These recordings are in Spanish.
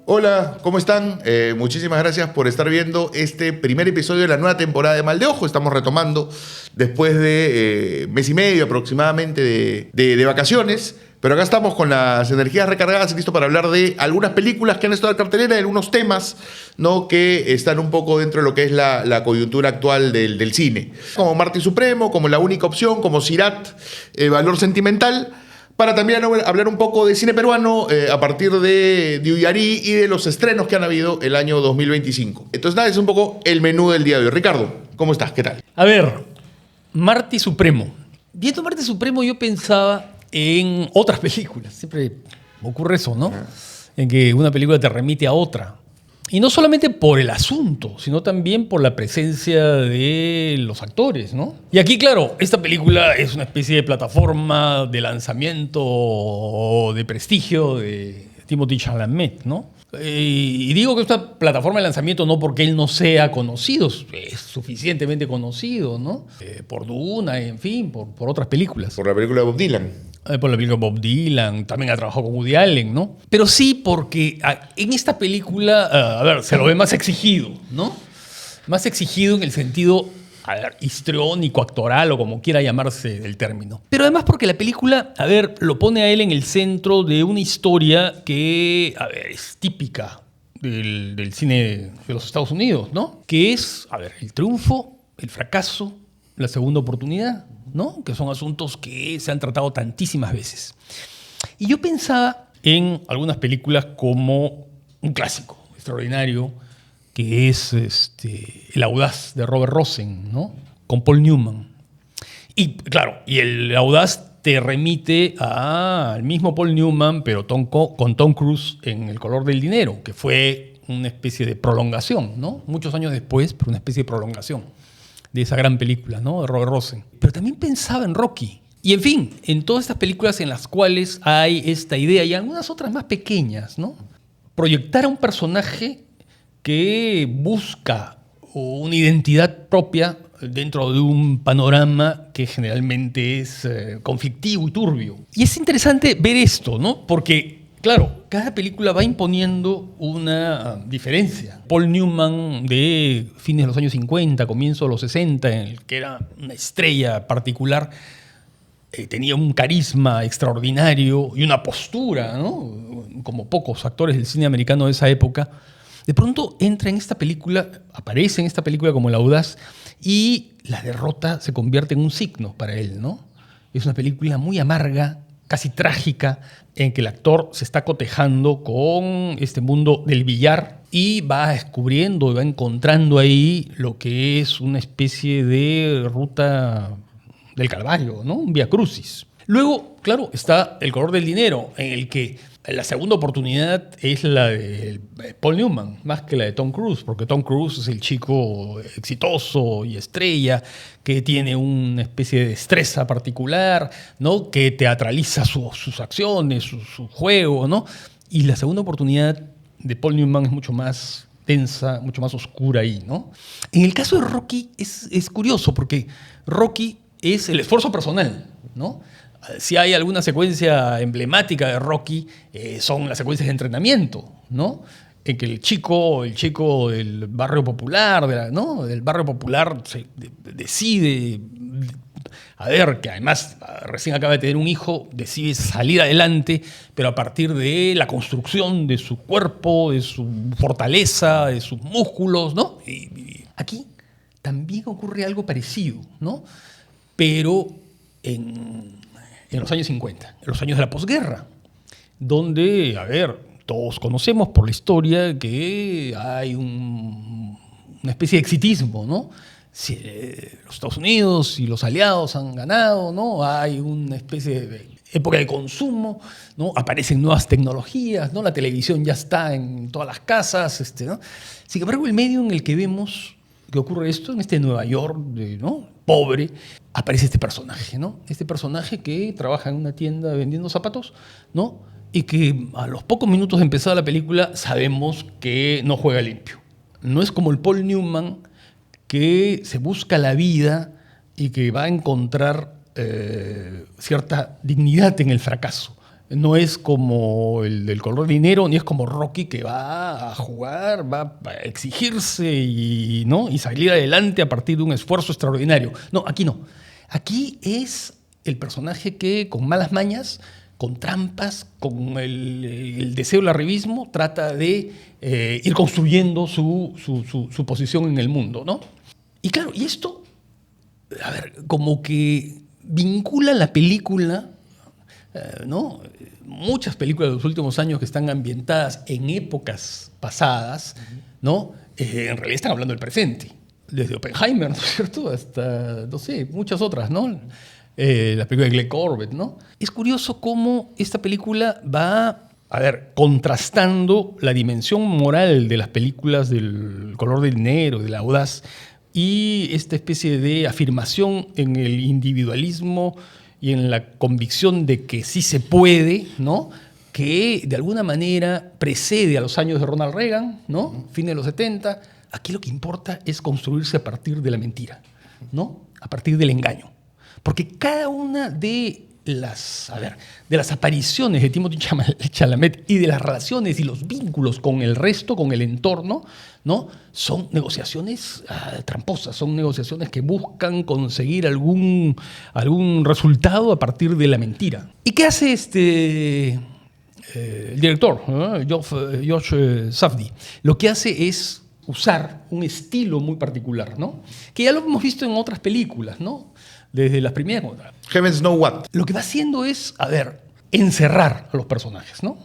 Hola, ¿cómo están? Muchísimas gracias por estar viendo este primer episodio de la nueva temporada de Mal de Ojo. Estamos retomando después de mes y medio aproximadamente de vacaciones. Pero acá estamos con las energías recargadas y listo para hablar de algunas películas que han estado en cartelera y algunos temas, ¿no?, que están un poco dentro de lo que es la coyuntura actual del cine. Como Marty Supremo, como La Única Opción, como Sirat, Valor Sentimental. Para también hablar un poco de cine peruano a partir de Uyari y de los estrenos que han habido el año 2025. Entonces, nada, es un poco el menú del día de hoy. Ricardo, ¿cómo estás? ¿Qué tal? A ver, Marty Supremo. Viendo Marty Supremo yo pensaba en otras películas. Siempre ocurre eso, ¿no? En que una película te remite a otra. Y no solamente por el asunto, sino también por la presencia de los actores, ¿no? Y aquí, claro, esta película es una especie de plataforma de lanzamiento de prestigio de Timothée Chalamet, ¿no? Y digo que esta plataforma de lanzamiento no porque él no sea conocido, es suficientemente conocido, ¿no? Por Duna, en fin, por otras películas. Por la película de Bob Dylan. Por la película Bob Dylan, también ha trabajado con Woody Allen, ¿no? Pero sí porque en esta película, a ver, se lo ve más exigido, ¿no? Más exigido en el sentido, a ver, histriónico, actoral o como quiera llamarse el término. Pero además porque la película, a ver, lo pone a él en el centro de una historia que, a ver, es típica del cine de los Estados Unidos, ¿no? Que es, a ver, el triunfo, el fracaso, la segunda oportunidad, ¿no? Que son asuntos que se han tratado tantísimas veces. Y yo pensaba en algunas películas como un clásico extraordinario, que es El Audaz de Robert Rosen, ¿no? Con Paul Newman. Y claro, y El Audaz te remite al mismo Paul Newman, pero con Tom Cruise en El Color del Dinero, que fue una especie de prolongación, ¿no? Muchos años después, pero una especie de prolongación de esa gran película, ¿no?, de Robert Rosen. Pero también pensaba en Rocky. Y en fin, en todas estas películas en las cuales hay esta idea y algunas otras más pequeñas, ¿no? Proyectar a un personaje que busca una identidad propia dentro de un panorama que generalmente es conflictivo y turbio. Y es interesante ver esto, ¿no? Porque, claro, cada película va imponiendo una diferencia. Paul Newman de fines de los años 50, comienzo de los 60, en el que era una estrella particular, tenía un carisma extraordinario y una postura, ¿no?, como pocos actores del cine americano de esa época. De pronto entra en esta película, aparece en esta película como El Audaz, y la derrota se convierte en un signo para él, ¿no? Es una película muy amarga, casi trágica, en que el actor se está cotejando con este mundo del billar y va descubriendo y va encontrando ahí lo que es una especie de ruta del Calvario, ¿no? Un Vía Crucis. Luego, claro, está El Color del Dinero, en el que la segunda oportunidad es la de Paul Newman, más que la de Tom Cruise, porque Tom Cruise es el chico exitoso y estrella que tiene una especie de destreza particular, ¿no?, que teatraliza sus acciones, su juego, ¿no? Y la segunda oportunidad de Paul Newman es mucho más densa, mucho más oscura ahí, ¿no? En el caso de Rocky es curioso, porque Rocky es el esfuerzo personal, ¿no? Si hay alguna secuencia emblemática de Rocky, son las secuencias de entrenamiento, ¿no? En que el chico del barrio popular, ¿no?, del barrio popular decide, a ver, que además recién acaba de tener un hijo, decide salir adelante, pero a partir de la construcción de su cuerpo, de su fortaleza, de sus músculos, ¿no? Y aquí también ocurre algo parecido, ¿no? Pero en los años 50, en los años de la posguerra, donde, a ver, todos conocemos por la historia que hay una especie de exitismo, ¿no? Si, los Estados Unidos y los aliados han ganado, ¿no? Hay una especie de época de consumo, ¿no? Aparecen nuevas tecnologías, ¿no? La televisión ya está en todas las casas, ¿no? Sin embargo, el medio en el que vemos que ocurre esto, en este Nueva York, ¿no?, pobre, aparece este personaje, ¿no? Este personaje que trabaja en una tienda vendiendo zapatos, ¿no?, y que a los pocos minutos de empezar la película sabemos que no juega limpio. No es como el Paul Newman que se busca la vida y que va a encontrar cierta dignidad en el fracaso. No es como el del color de dinero, ni es como Rocky que va a jugar, va a exigirse ¿no? Y salir adelante a partir de un esfuerzo extraordinario. No, aquí no. Aquí es el personaje que con malas mañas, con trampas, con el deseo del arribismo, trata de ir construyendo su posición en el mundo, ¿no? Y claro, y esto, a ver, como que vincula la película, ¿no? Muchas películas de los últimos años que están ambientadas en épocas pasadas, ¿no? En realidad están hablando del presente. Desde Oppenheimer, ¿no es cierto? Hasta, no sé, muchas otras, ¿no? La película de Glenn Corbett, ¿no? Es curioso cómo esta película va, a ver, contrastando la dimensión moral de las películas del color del dinero, del audaz, y esta especie de afirmación en el individualismo y en la convicción de que sí se puede, ¿no? Que de alguna manera precede a los años de Ronald Reagan, ¿no? Fin de los 70. Aquí lo que importa es construirse a partir de la mentira, ¿no? A partir del engaño. Porque cada una de las apariciones de Timothée Chalamet y de las relaciones y los vínculos con el resto, con el entorno, ¿no? Son negociaciones tramposas, son negociaciones que buscan conseguir algún resultado a partir de la mentira. ¿Y qué hace el director, Josh Safdie? Lo que hace es usar un estilo muy particular, ¿no? Que ya lo hemos visto en otras películas, ¿no? Desde las primeras. Heavens Know What. Lo que va haciendo es, encerrar a los personajes, ¿no?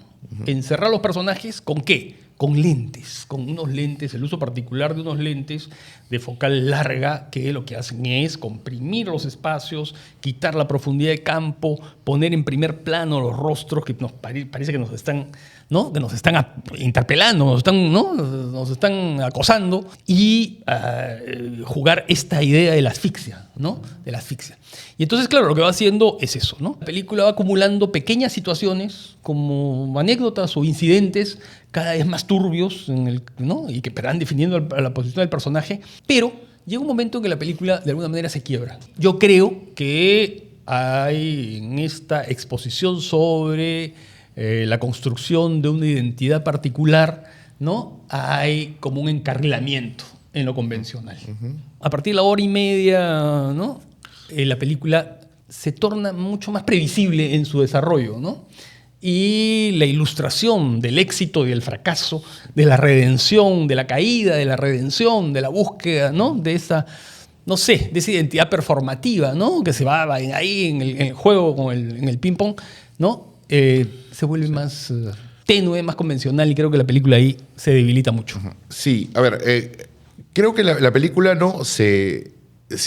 Encerrar a los personajes ¿con qué? Con lentes, con unos lentes, el uso particular de unos lentes de focal larga que lo que hacen es comprimir los espacios, quitar la profundidad de campo, poner en primer plano los rostros que nos parece que nos están, ¿no? Que nos están interpelando, nos están acosando y jugar esta idea de la asfixia, ¿no? De la asfixia. Y entonces, claro, lo que va haciendo es eso, ¿no? La película va acumulando pequeñas situaciones como anécdotas o incidentes cada vez más turbios, ¿no? Y que van definiendo la posición del personaje, pero llega un momento en que la película de alguna manera se quiebra. Yo creo que hay en esta exposición sobre la construcción de una identidad particular, ¿no? Hay como un encarrilamiento en lo convencional. A partir de la hora y media, ¿no? La película se torna mucho más previsible en su desarrollo, ¿no? Y la ilustración del éxito y del fracaso, de la redención, de la caída, de la redención, de la búsqueda, ¿no? De esa, no sé, de esa identidad performativa, ¿no? Que se va ahí en el juego, en el ping-pong, ¿no? Se vuelve más tenue, más convencional, y creo que la película ahí se debilita mucho. Sí, a ver, creo que la película no se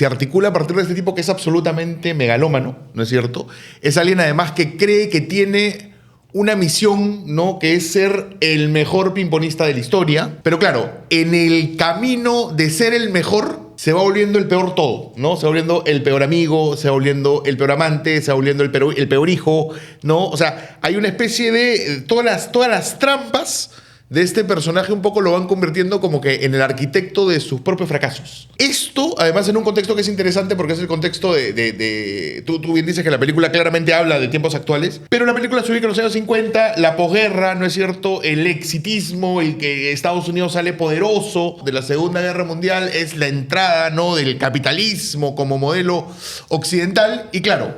articula a partir de este tipo que es absolutamente megalómano, ¿no es cierto? Es alguien además que cree que tiene una misión, ¿no? Que es ser el mejor pimponista de la historia. Pero claro, en el camino de ser el mejor se va volviendo el peor todo, ¿no? Se va volviendo el peor amigo, se va volviendo el peor amante, se va volviendo el peor hijo, ¿no? O sea, hay una especie de todas las trampas de este personaje un poco lo van convirtiendo como que en el arquitecto de sus propios fracasos. Esto, además, en un contexto que es interesante porque es el contexto tú bien dices que la película claramente habla de tiempos actuales, pero la película se ubica en los años 50, la posguerra, ¿no es cierto? El exitismo, el que Estados Unidos sale poderoso de la Segunda Guerra Mundial, es la entrada, ¿no? Del capitalismo como modelo occidental. Y claro,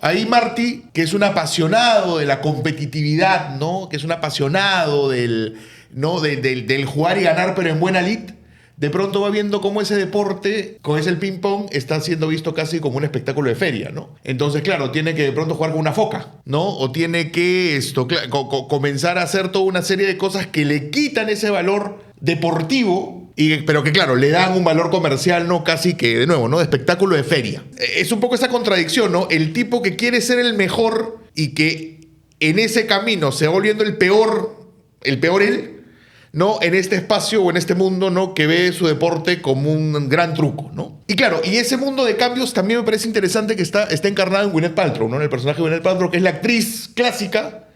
ahí Marty, que es un apasionado de la competitividad, ¿no? Que es un apasionado del jugar y ganar, pero en buena lid, de pronto va viendo cómo ese deporte, como es el ping-pong, está siendo visto casi como un espectáculo de feria, ¿no? Entonces, claro, tiene que de pronto jugar con una foca, ¿no? O tiene que comenzar a hacer toda una serie de cosas que le quitan ese valor deportivo, pero que, claro, le dan un valor comercial, ¿no? Casi que, de nuevo, ¿no? De espectáculo de feria. Es un poco esa contradicción, ¿no? El tipo que quiere ser el mejor y que en ese camino se va volviendo el peor él, ¿no? En este espacio o en este mundo, ¿no? Que ve su deporte como un gran truco, ¿no? Y claro, y ese mundo de cambios también me parece interesante que está encarnado en Gwyneth Paltrow, ¿no? En el personaje de Gwyneth Paltrow, que es la actriz clásica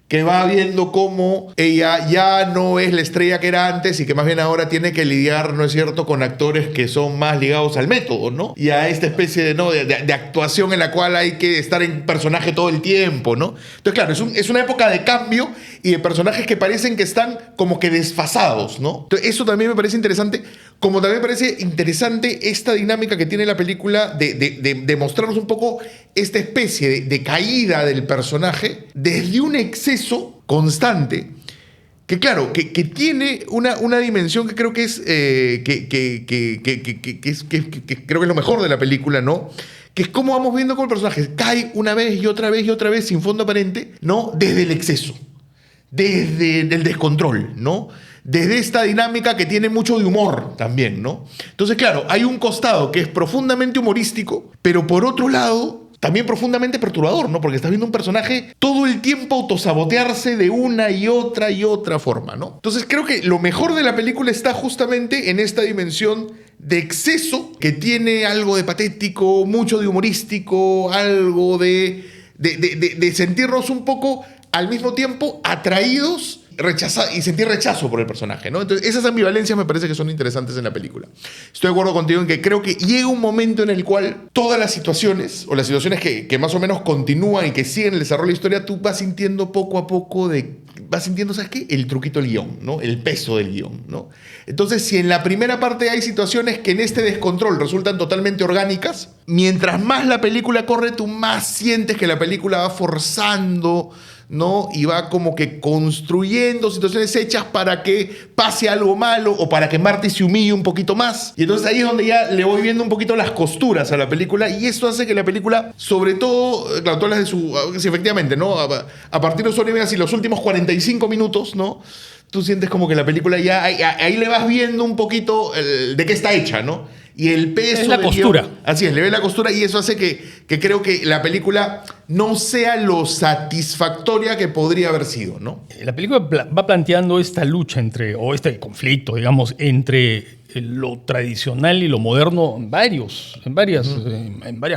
que va viendo cómo ella ya no es la estrella que era antes y que más bien ahora tiene que lidiar, ¿no es cierto?, con actores que son más ligados al método, ¿no? Y a esta especie de, ¿no?, de actuación en la cual hay que estar en personaje todo el tiempo, ¿no? Entonces, claro, es una época de cambio y de personajes que parecen que están como que desfasados, ¿no? Entonces, eso también me parece interesante, como también me parece interesante esta dinámica que tiene la película de mostrarnos un poco esta especie de caída del personaje desde un exceso constante, que claro, que tiene una dimensión que creo que es, creo que es lo mejor de la película, ¿no? Que es cómo vamos viendo cómo el personaje cae una vez y otra vez y otra vez sin fondo aparente, ¿no? Desde el exceso, desde el descontrol, ¿no? Desde esta dinámica que tiene mucho de humor también, ¿no? Entonces, claro, hay un costado que es profundamente humorístico, pero por otro lado también profundamente perturbador, ¿no? Porque estás viendo un personaje todo el tiempo autosabotearse de una y otra forma, ¿no? Entonces creo que lo mejor de la película está justamente en esta dimensión de exceso que tiene algo de patético, mucho de humorístico, algo de sentirnos un poco al mismo tiempo atraídos y sentir rechazo por el personaje, ¿no? Entonces, esas ambivalencias me parece que son interesantes en la película. Estoy de acuerdo contigo en que creo que llega un momento en el cual todas las situaciones, o las situaciones que más o menos continúan y que siguen el desarrollo de la historia, tú vas sintiendo poco a poco vas sintiendo, ¿sabes qué? El truquito del guión, ¿no? El peso del guión, ¿no? Entonces, si en la primera parte hay situaciones que en este descontrol resultan totalmente orgánicas, mientras más la película corre, tú más sientes que la película va forzando, ¿no? Y va como que construyendo situaciones hechas para que pase algo malo o para que Marty se humille un poquito más. Y entonces ahí es donde ya le voy viendo un poquito las costuras a la película y eso hace que la película, sobre todo, claro, tú hablas de sí, efectivamente, ¿no? A partir de los últimos 45 minutos, ¿no? Tú sientes como que la película ya, ahí le vas viendo un poquito de qué está hecha, ¿no? Y el peso es la costura. Guión, así es, le ve la costura y eso hace que creo que la película no sea lo satisfactoria que podría haber sido, ¿no? La película va planteando esta lucha o este conflicto, digamos, entre lo tradicional y lo moderno en varias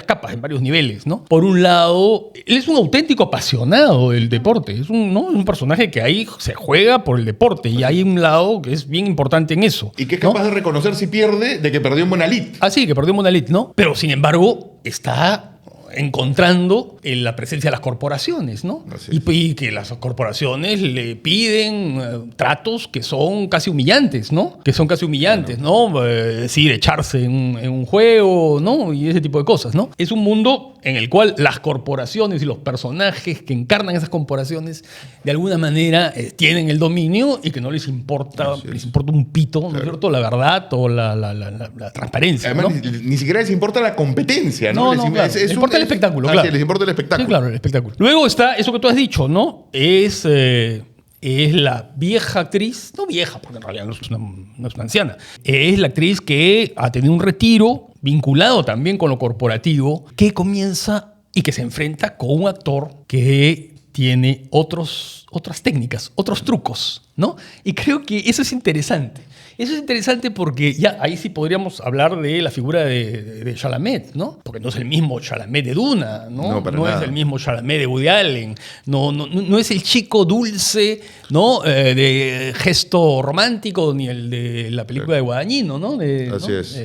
capas, en varios niveles, ¿no? Por un lado, él es un auténtico apasionado del deporte, es un personaje que ahí se juega por el deporte y hay un lado que es bien importante en eso. Y que es capaz de reconocer si pierde de que perdió en Monalith. Ah, sí, que perdió en Monalith, ¿no? Pero sin embargo, está encontrando en la presencia de las corporaciones, ¿no? Y que las corporaciones le piden tratos que son casi humillantes, ¿no? Que son casi humillantes, ¿no? Decir, echarse en un juego, ¿no? Y ese tipo de cosas, ¿no? Es un mundo en el cual las corporaciones y los personajes que encarnan esas corporaciones de alguna manera tienen el dominio y que no les importa un pito, ¿no es cierto? La verdad o la transparencia. Además, ¿no? ni siquiera les importa la competencia, ¿no? No, claro. Les importa el espectáculo, claro. Sí, les importa el espectáculo. Sí, claro, el espectáculo. Luego está eso que tú has dicho, ¿no? Es la vieja actriz, no vieja, porque en realidad no es una anciana, es la actriz que ha tenido un retiro vinculado también con lo corporativo, que comienza y que se enfrenta con un actor que tiene otras técnicas, otros trucos, ¿no? Y creo que eso es interesante. Eso es interesante porque ya ahí sí podríamos hablar de la figura de Chalamet, ¿no? Porque no es el mismo Chalamet de Duna, ¿no? No es el mismo Chalamet de Woody Allen, no es el chico dulce, ¿no? De gesto romántico, ni el de la película de Guadagnino, ¿no? Así es.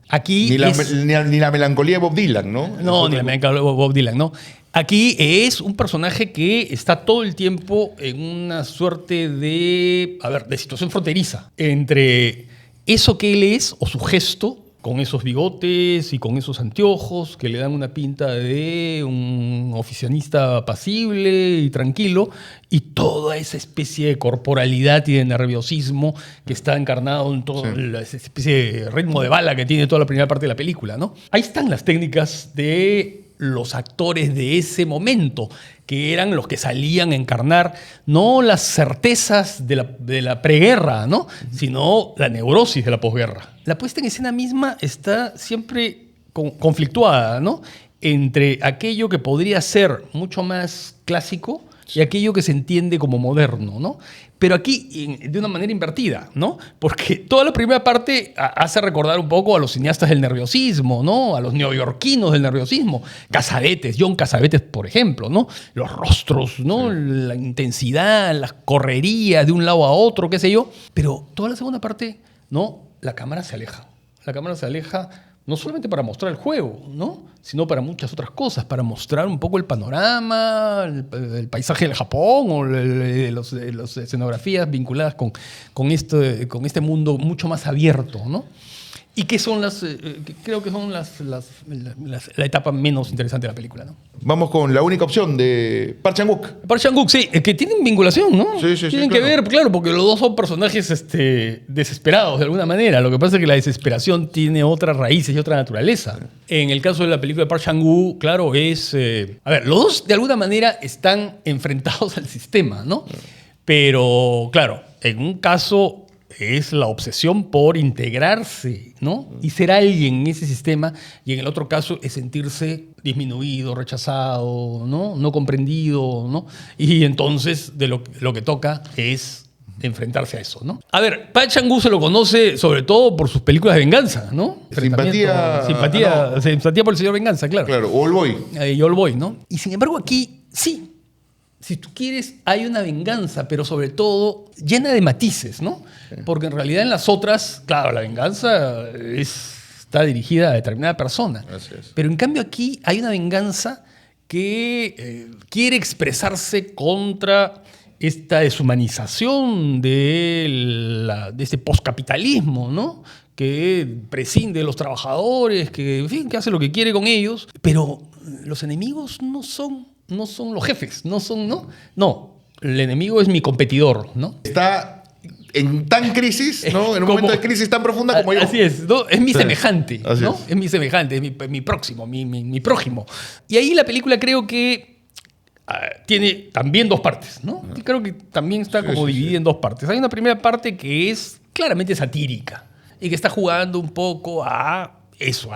Aquí ni la melancolía de Bob Dylan, ¿no? No, ni la melancolía de Bob Dylan, ¿no? Aquí es un personaje que está todo el tiempo en una suerte de situación fronteriza entre eso que él es o su gesto, con esos bigotes y con esos anteojos que le dan una pinta de un oficinista apacible y tranquilo, y toda esa especie de corporalidad y de nerviosismo que está encarnado en toda esa especie de ritmo de bala que tiene toda la primera parte de la película, ¿no? Ahí están las técnicas de los actores de ese momento, que eran los que salían a encarnar no las certezas de la preguerra, ¿no? Sino la neurosis de la posguerra. La puesta en escena misma está siempre conflictuada, ¿no? Entre aquello que podría ser mucho más clásico y aquello que se entiende como moderno, ¿no? Pero aquí de una manera invertida, ¿no? Porque toda la primera parte hace recordar un poco a los cineastas del nerviosismo, ¿no? A los neoyorquinos del nerviosismo. Cassavetes, John Cassavetes, por ejemplo, ¿no? Los rostros, ¿no? Sí. La intensidad, las correrías de un lado a otro, qué sé yo. Pero toda la segunda parte, ¿no? La cámara se aleja. La cámara se aleja no solamente para mostrar el juego, ¿no? Sino para muchas otras cosas, para mostrar un poco el panorama, el paisaje del Japón o las escenografías vinculadas con este mundo mucho más abierto, ¿no? Y que son creo que son la etapa menos interesante de la película, ¿no? Vamos con la única opción de Park Chan-wook. Park Chan-wook, sí, que tienen vinculación, ¿no? Sí, tienen que ver, claro, porque los dos son personajes desesperados de alguna manera. Lo que pasa es que la desesperación tiene otras raíces y otra naturaleza. En el caso de la película de Park Chan-wook, claro, los dos de alguna manera están enfrentados al sistema, ¿no? Pero, claro, en un caso es la obsesión por integrarse, ¿no? Y ser alguien en ese sistema, y en el otro caso es sentirse disminuido, rechazado, no comprendido, ¿no? Y entonces lo que toca es enfrentarse a eso, ¿no? A ver, Park Chan-wook se lo conoce sobre todo por sus películas de venganza, ¿no? Simpatía por el señor Venganza, claro. Claro, All Boy. Y All Boy, ¿no? Y sin embargo aquí, sí, si tú quieres, hay una venganza, pero sobre todo llena de matices, ¿no? Porque en realidad en las otras, claro, la venganza está dirigida a determinada persona. Así es. Pero en cambio aquí hay una venganza que quiere expresarse contra esta deshumanización de este postcapitalismo, ¿no? Que prescinde de los trabajadores, que, en fin, que hace lo que quiere con ellos. Pero los enemigos no son los jefes, No, el enemigo es mi competidor, ¿no? Está en tan crisis, ¿no? En un momento de crisis tan profunda como yo. Así es, ¿no? Es mi semejante, así ¿no? Es mi semejante, es mi próximo, mi prójimo. Y ahí la película creo que tiene también dos partes, ¿no? Y creo que también está como dividida en dos partes. Hay una primera parte que es claramente satírica y que está jugando un poco a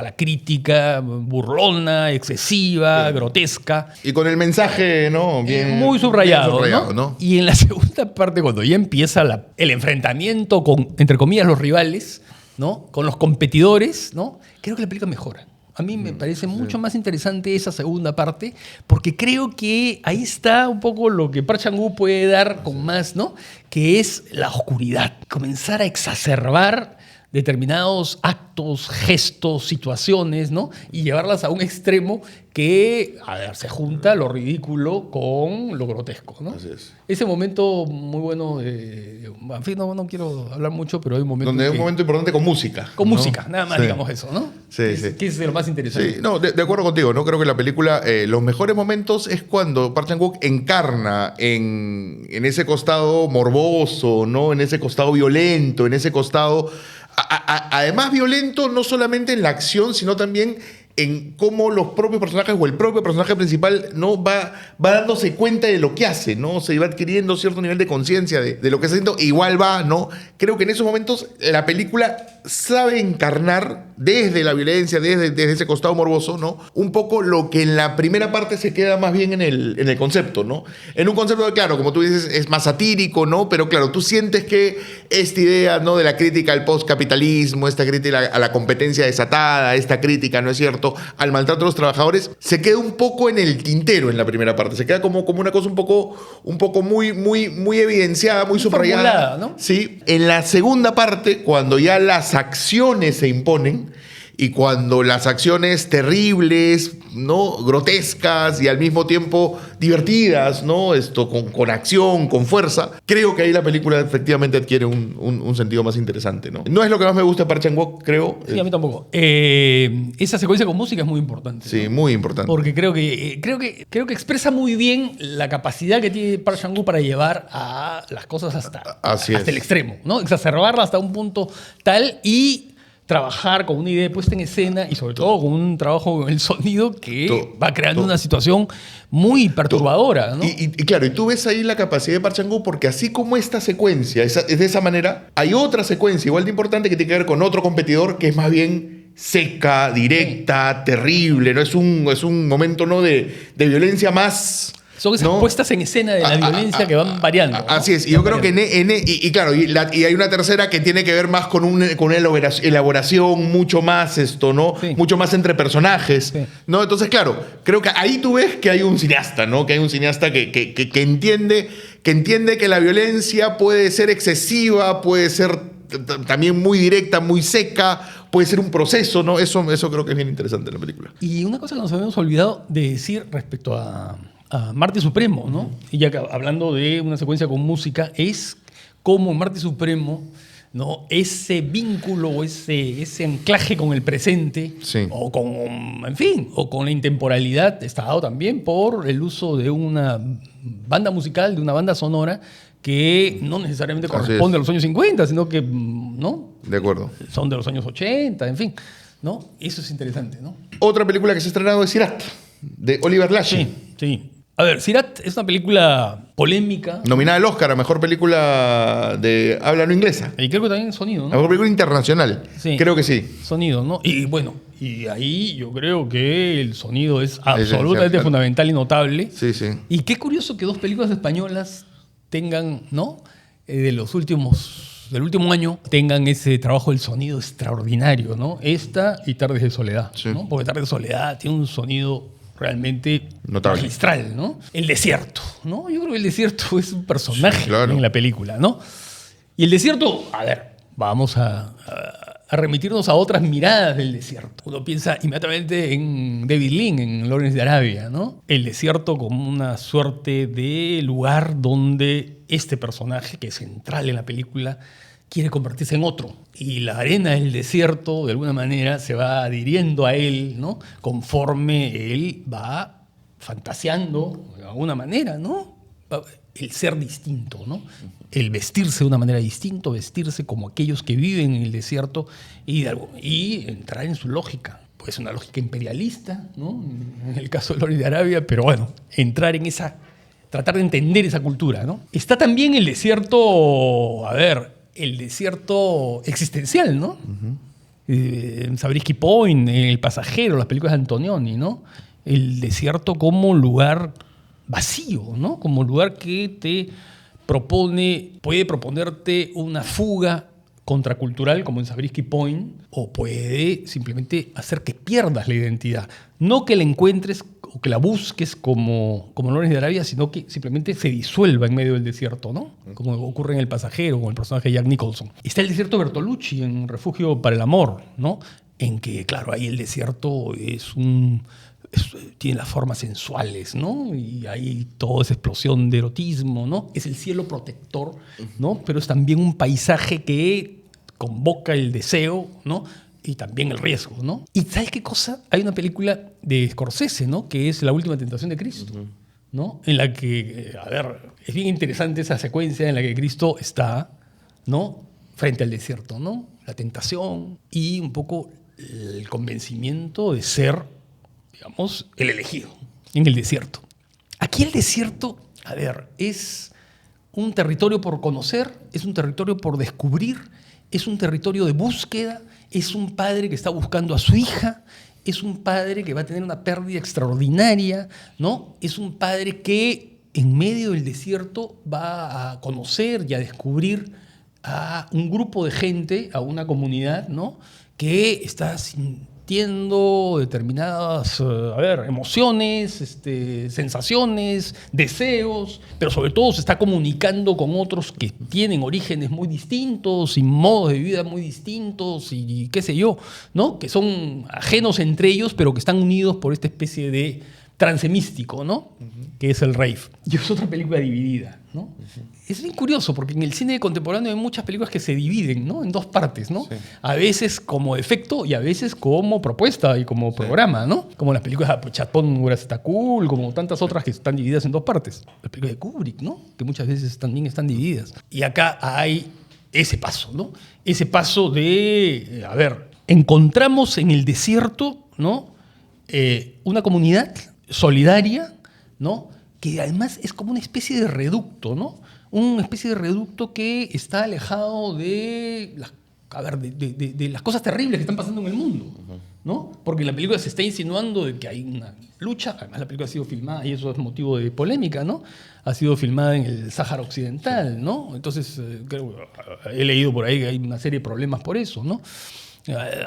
la crítica burlona, excesiva, grotesca. Y con el mensaje, ¿no? Muy subrayado, ¿no? Y en la segunda parte, cuando ya empieza el enfrentamiento con, entre comillas, los rivales, ¿no? Con los competidores, ¿no? Creo que la película mejora. A mí me parece mucho más interesante esa segunda parte, porque creo que ahí está un poco lo que Park Chan-wook puede dar con más, ¿no? Que es la oscuridad. Comenzar a exacerbar determinados actos, gestos, situaciones, ¿no? Y llevarlas a un extremo que, se junta lo ridículo con lo grotesco, ¿no? Así es. Ese momento muy bueno, en fin, no quiero hablar mucho, pero hay un momento... Donde hay un momento importante con música. Con ¿no? música, nada más, digamos eso, ¿no? Sí. Que es lo más interesante. Sí, no, de acuerdo contigo, ¿no? Creo que la película, los mejores momentos es cuando Park Chan-wook encarna en ese costado morboso, ¿no? En ese costado violento, en ese costado... Además violento no solamente en la acción, sino también en cómo los propios personajes o el propio personaje principal no va dándose cuenta de lo que hace, ¿no? Se va adquiriendo cierto nivel de conciencia de lo que está haciendo, igual va, ¿no? Creo que en esos momentos la película sabe encarnar desde la violencia, desde ese costado morboso, ¿no? Un poco lo que en la primera parte se queda más bien en el concepto, ¿no? En un concepto, claro, como tú dices, es más satírico, ¿no? Pero claro, tú sientes que esta idea, ¿no? De la crítica al postcapitalismo, esta crítica a la competencia desatada, esta crítica, ¿no es cierto?, al maltrato de los trabajadores, se queda un poco en el tintero en la primera parte. Se queda como una cosa un poco muy evidenciada, muy subrayada, ¿no? Sí. En la segunda parte, cuando ya las acciones se imponen y cuando las acciones terribles, ¿no? Grotescas y al mismo tiempo divertidas, ¿no? Con acción, con fuerza, creo que ahí la película efectivamente adquiere un sentido más interesante, ¿no? No es lo que más me gusta de Park Chan-wook, creo. Sí, a mí tampoco. Esa secuencia con música es muy importante. Sí, ¿no? muy importante. Porque creo que expresa muy bien la capacidad que tiene Park Chan-wook para llevar a las cosas hasta el extremo, ¿no? Exacerbarla hasta un punto tal y trabajar con una idea puesta en escena y sobre todo con un trabajo con el sonido que va creando una situación muy perturbadora, ¿no? Y claro, y tú ves ahí la capacidad de Park Chan-wook porque así como esta secuencia es de esa manera, hay otra secuencia igual de importante que tiene que ver con otro competidor que es más bien seca, directa, terrible, ¿no? Es un momento, ¿no? de violencia más... Son esas ¿no? puestas en escena de la violencia que van variando. ¿no? Así es, y yo creo que claro, y hay una tercera que tiene que ver más con una elaboración mucho más ¿no? Sí. Mucho más entre personajes, Sí. ¿no? Entonces, claro, creo que ahí tú ves que hay un cineasta, ¿no? Que hay un cineasta que entiende que la violencia puede ser excesiva, puede ser también muy directa, muy seca, puede ser un proceso, ¿no? Eso creo que es bien interesante en la película. Y una cosa que nos habíamos olvidado de decir respecto a Marte Supremo, ¿no? Y ya que hablando de una secuencia con música, es como en Marte Supremo, ¿no? Ese vínculo o ese anclaje con el presente, Sí. o con la intemporalidad, está dado también por el uso de una banda musical, de una banda sonora, que no necesariamente Así corresponde es. a los años 50, sino que, ¿no? De acuerdo. Son de los años 80, en fin, ¿no? Eso es interesante, ¿no? Otra película que se ha estrenado es Sirat, de Oliver Lashy. Sí, sí. A ver, Sirat es una película polémica. Nominada al Oscar a Mejor Película de habla no inglesa. Y creo que también sonido, A ¿no? Mejor Película Internacional. Sí. Creo que sí. Sonido, ¿no? Y bueno, y ahí yo creo que el sonido es absolutamente claro. fundamental y notable. Sí, sí. Y qué curioso que dos películas españolas tengan, ¿no? Del último año, tengan ese trabajo del sonido extraordinario, ¿no? Esta y Tardes de Soledad, Sí. ¿no? Porque Tardes de Soledad tiene un sonido realmente Notable. magistral, ¿no? El desierto, ¿no? Yo creo que el desierto es un personaje Sí, claro. en la película, ¿no? Y el desierto, a ver, vamos a remitirnos a otras miradas del desierto. Uno piensa inmediatamente en David Lean, en Lawrence de Arabia, ¿no? El desierto como una suerte de lugar donde este personaje, que es central en la película, quiere convertirse en otro. Y la arena del desierto, de alguna manera, se va adhiriendo a él, ¿no? Conforme él va fantaseando, de alguna manera, ¿no? El ser distinto, ¿no? El vestirse de una manera distinta, vestirse como aquellos que viven en el desierto y entrar en su lógica. Pues una lógica imperialista, ¿no? En el caso de Lawrence de Arabia, pero bueno, entrar en tratar de entender esa cultura, ¿no? Está también el desierto, el desierto existencial, ¿no? Zabriskie Point, El pasajero, las películas de Antonioni, ¿no? El desierto como lugar vacío, ¿no? Como lugar que puede proponerte una fuga contracultural, como en Zabriskie Point, o puede simplemente hacer que pierdas la identidad. No que la encuentres o que la busques como Lawrence de Arabia, sino que simplemente se disuelva en medio del desierto, ¿no? Como ocurre en El pasajero, con el personaje de Jack Nicholson. Está el desierto de Bertolucci en Refugio para el amor, ¿no? En que, claro, ahí el desierto tiene las formas sensuales, ¿no? Y hay toda esa explosión de erotismo, ¿no? Es el cielo protector, ¿no? Pero es también un paisaje que convoca el deseo, ¿no? Y también el riesgo, ¿no? ¿Y sabes qué cosa? Hay una película de Scorsese, ¿no? Que es La última tentación de Cristo, ¿no? En la que, es bien interesante esa secuencia en la que Cristo está, ¿no? Frente al desierto, ¿no? La tentación y un poco el convencimiento de ser, digamos, el elegido en el desierto. Aquí el desierto, es un territorio por conocer, es un territorio por descubrir, es un territorio de búsqueda, es un padre que está buscando a su hija, es un padre que va a tener una pérdida extraordinaria, ¿no? Es un padre que en medio del desierto va a conocer y a descubrir a un grupo de gente, a una comunidad, ¿no? Que está sintiendo determinadas emociones, sensaciones, deseos, pero sobre todo se está comunicando con otros que tienen orígenes muy distintos y modos de vida muy distintos y qué sé yo, ¿no? Que son ajenos entre ellos, pero que están unidos por esta especie de trance místico, ¿no? Que es el rave. Y es otra película dividida, ¿no? Es bien curioso porque en el cine contemporáneo hay muchas películas que se dividen, ¿no? En dos partes, ¿no? Sí. A veces como efecto y a veces como propuesta y como programa, ¿no? Como las películas de Chatón está cool, como tantas otras que están divididas en dos partes. Las películas de Kubrick, ¿no? Que muchas veces también están divididas. Y acá hay ese paso, ¿no? Ese paso de, encontramos en el desierto, ¿no? Una comunidad solidaria, ¿no? Que además es como una especie de reducto, ¿no? Una especie de reducto que está alejado de las cosas terribles que están pasando en el mundo, ¿no? Porque la película se está insinuando de que hay una lucha. Además, la película ha sido filmada, y eso es motivo de polémica, ¿no? Ha sido filmada en el Sáhara Occidental, ¿no? Entonces, he leído por ahí que hay una serie de problemas por eso, ¿no?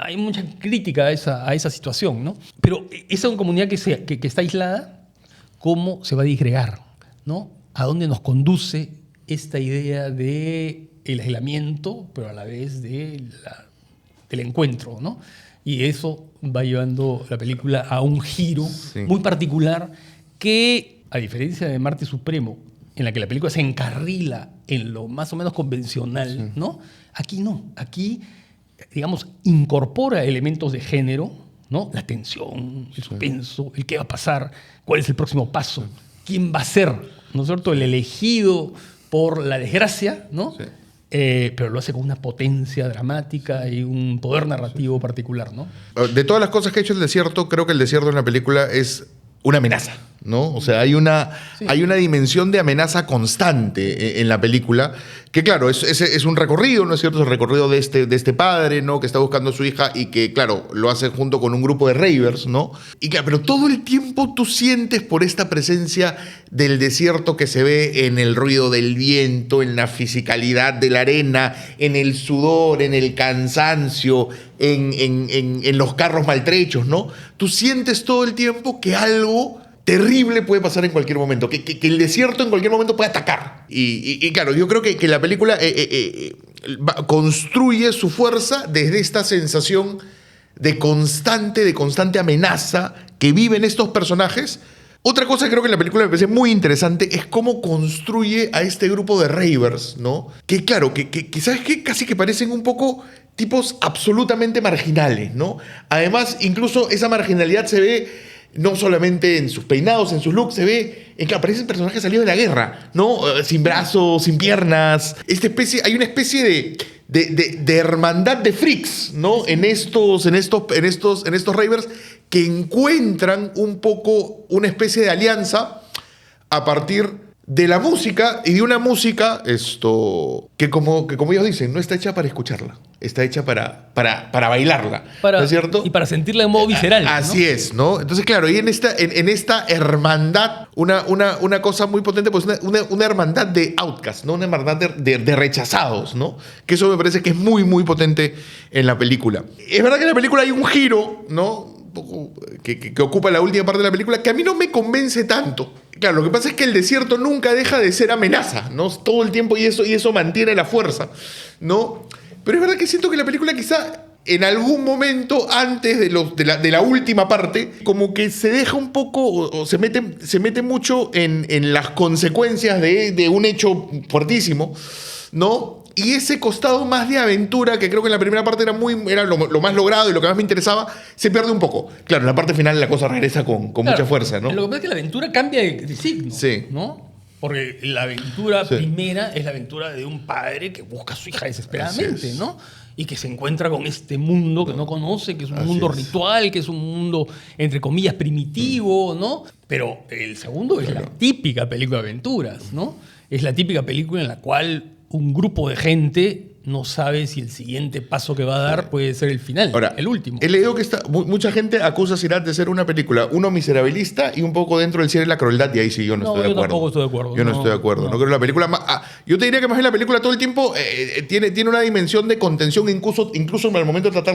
Hay mucha crítica a esa situación, ¿no? Pero esa comunidad que está aislada, ¿cómo se va a disgregar, ¿no? ¿A dónde nos conduce esta idea del aislamiento, pero a la vez del encuentro, ¿no? Y eso va llevando la película a un giro muy particular que, a diferencia de Marte Supremo, en la que la película se encarrila en lo más o menos convencional, ¿no? Aquí no. Aquí, digamos, incorpora elementos de género, ¿no? La tensión, el suspenso, el qué va a pasar, cuál es el próximo paso, quién va a ser, ¿no es cierto?, el elegido por la desgracia, ¿no? Sí. Pero lo hace con una potencia dramática y un poder narrativo particular, ¿no? De todas las cosas que ha hecho el desierto, creo que el desierto en la película es una amenaza, ¿no? O sea, hay una dimensión de amenaza constante en la película, que claro, es un recorrido, ¿no es cierto? Es el recorrido de este padre, ¿no? Que está buscando a su hija y que, claro, lo hace junto con un grupo de ravers, ¿no? Y claro, pero todo el tiempo tú sientes por esta presencia del desierto que se ve en el ruido del viento, en la fisicalidad de la arena, en el sudor, en el cansancio, en los carros maltrechos, ¿no? Tú sientes todo el tiempo que algo terrible puede pasar en cualquier momento, que el desierto en cualquier momento puede atacar. Y claro, yo creo que la película construye su fuerza desde esta sensación de constante amenaza que viven estos personajes. Otra cosa que creo que en la película me parece muy interesante es cómo construye a este grupo de ravers, ¿no? Que claro, que ¿sabes qué? Casi que parecen un poco tipos absolutamente marginales, ¿no? Además, incluso esa marginalidad se ve no solamente en sus peinados, en sus looks, se ve en que aparecen personajes salidos de la guerra, ¿no? Sin brazos, sin piernas. Hay una especie de hermandad de freaks, ¿no? En estos ravers que encuentran un poco una especie de alianza a partir de la música, y de una música que como ellos dicen, no está hecha para escucharla, está hecha para bailarla, ¿no es cierto? Y para sentirla de modo visceral. Así, ¿no? Es, ¿no? Entonces, claro, y en esta hermandad, una cosa muy potente, pues una hermandad de outcasts, ¿no? Una hermandad de rechazados, ¿no? Que eso me parece que es muy, muy potente en la película. Es verdad que en la película hay un giro, ¿no? Que ocupa la última parte de la película, que a mí no me convence tanto. Claro, lo que pasa es que el desierto nunca deja de ser amenaza, ¿no? Todo el tiempo, y eso mantiene la fuerza, ¿no? Pero es verdad que siento que la película quizá en algún momento antes de la última parte, como que se deja un poco, o se mete mucho en las consecuencias de un hecho fuertísimo, ¿no? Y ese costado más de aventura, que creo que en la primera parte era lo más logrado y lo que más me interesaba, se pierde un poco. Claro, en la parte final la cosa regresa con mucha fuerza, ¿no? Lo que pasa es que la aventura cambia de signo, sí, ¿no? Porque la aventura primera es la aventura de un padre que busca a su hija desesperadamente, ¿no? Y que se encuentra con este mundo que no conoce, que es un mundo ritual, que es un mundo, entre comillas, primitivo, ¿no? Pero el segundo es la típica película de aventuras, ¿no? Es la típica película en la cual un grupo de gente no sabe si el siguiente paso que va a dar puede ser el final, ahora, el último. He leído que mucha gente acusa a Sirat de ser una película, miserabilista y un poco dentro del cielo y la crueldad, y ahí sí yo no estoy de acuerdo. Yo tampoco estoy de acuerdo. Yo no estoy de acuerdo. No creo que la película yo te diría que más bien la película todo el tiempo tiene una dimensión de contención, incluso en el momento de tratar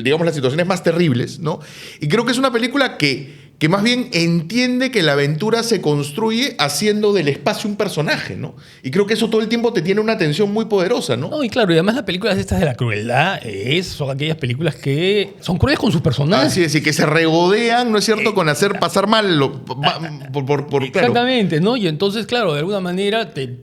digamos, las situaciones más terribles, ¿no? Y creo que es una película que más bien entiende que la aventura se construye haciendo del espacio un personaje, ¿no? Y creo que eso todo el tiempo te tiene una tensión muy poderosa, ¿no? No, y claro, y además las películas estas de la crueldad son aquellas películas que son crueles con sus personajes. Así es, y que se regodean, ¿no es cierto?, con hacer pasar mal Exactamente, ¿no? Y entonces, claro, de alguna manera te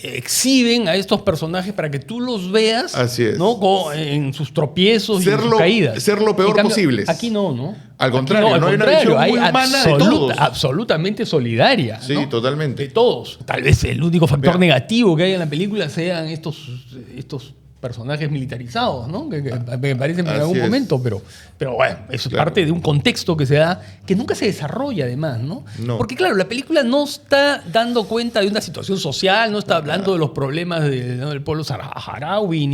exhiben a estos personajes para que tú los veas, así es, ¿no? En sus tropiezos y en sus caídas. Ser lo peor posible. Aquí no. Al contrario, no hay una visión muy humana de todos. Absolutamente solidaria. Sí, ¿no? Totalmente. De todos. Tal vez el único factor negativo que hay en la película sean estos personajes militarizados, ¿no? Que me parecen en Así algún es. momento, pero bueno, eso es parte de un contexto que se da, que nunca se desarrolla además, ¿no? No. Porque claro, la película no está dando cuenta de una situación social, no está hablando de los problemas del pueblo saharaui,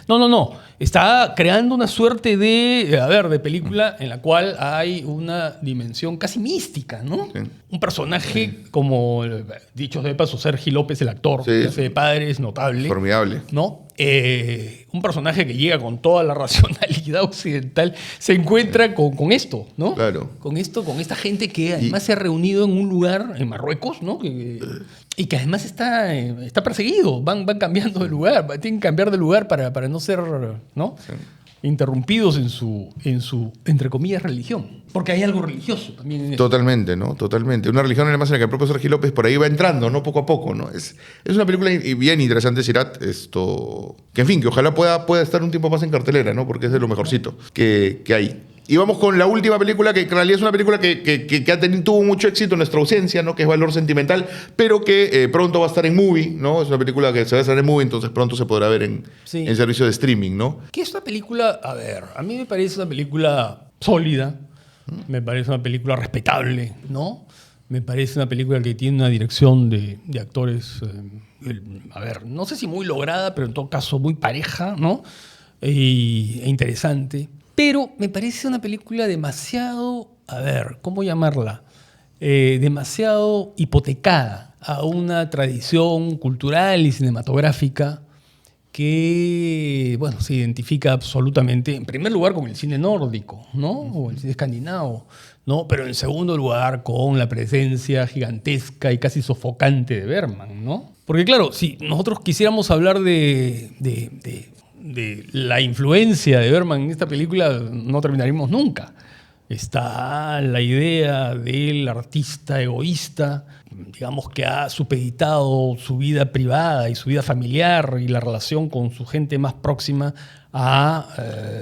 No. Está creando una suerte de película en la cual hay una dimensión casi mística, ¿no? Sí. Un personaje como, dicho de paso, Sergi López, el actor, Sí. que hace de padre, es notable. Formidable. ¿No? Un personaje que llega con toda la racionalidad occidental, se encuentra con esto, ¿no? Claro. Con esta gente que además se ha reunido en un lugar, en Marruecos, ¿no? Y que además está perseguido. Van cambiando de lugar, tienen que cambiar de lugar para no ser, ¿no? Sí. Interrumpidos en su, entre comillas, religión. Porque hay algo religioso también en eso. Totalmente, ¿no? Totalmente. Una religión además en la que el propio Sergio López por ahí va entrando, ¿no? Poco a poco, ¿no? Es una película bien interesante, Sirat, que en fin, que ojalá pueda estar un tiempo más en cartelera, ¿no? Porque es de lo mejorcito que hay. Y vamos con la última película, que en realidad es una película que tuvo mucho éxito en nuestra ausencia, ¿no? Que es Valor Sentimental, pero que pronto va a estar en Movie, ¿no? Es una película que se va a estar en Movie, entonces pronto se podrá ver en servicio de streaming, ¿no? Que esta película, a mí me parece una película sólida, me parece una película respetable, ¿no? Me parece una película que tiene una dirección de actores, no sé si muy lograda, pero en todo caso muy pareja, ¿no? E interesante. Pero me parece una película demasiado, ¿cómo llamarla? Demasiado hipotecada a una tradición cultural y cinematográfica que, bueno, se identifica absolutamente, en primer lugar, con el cine nórdico, ¿no? O el cine escandinavo, ¿no? Pero en segundo lugar, con la presencia gigantesca y casi sofocante de Bergman, ¿no? Porque, claro, si nosotros quisiéramos hablar de la influencia de Bergman en esta película, no terminaríamos nunca. Está la idea del artista egoísta, digamos, que ha supeditado su vida privada y su vida familiar y la relación con su gente más próxima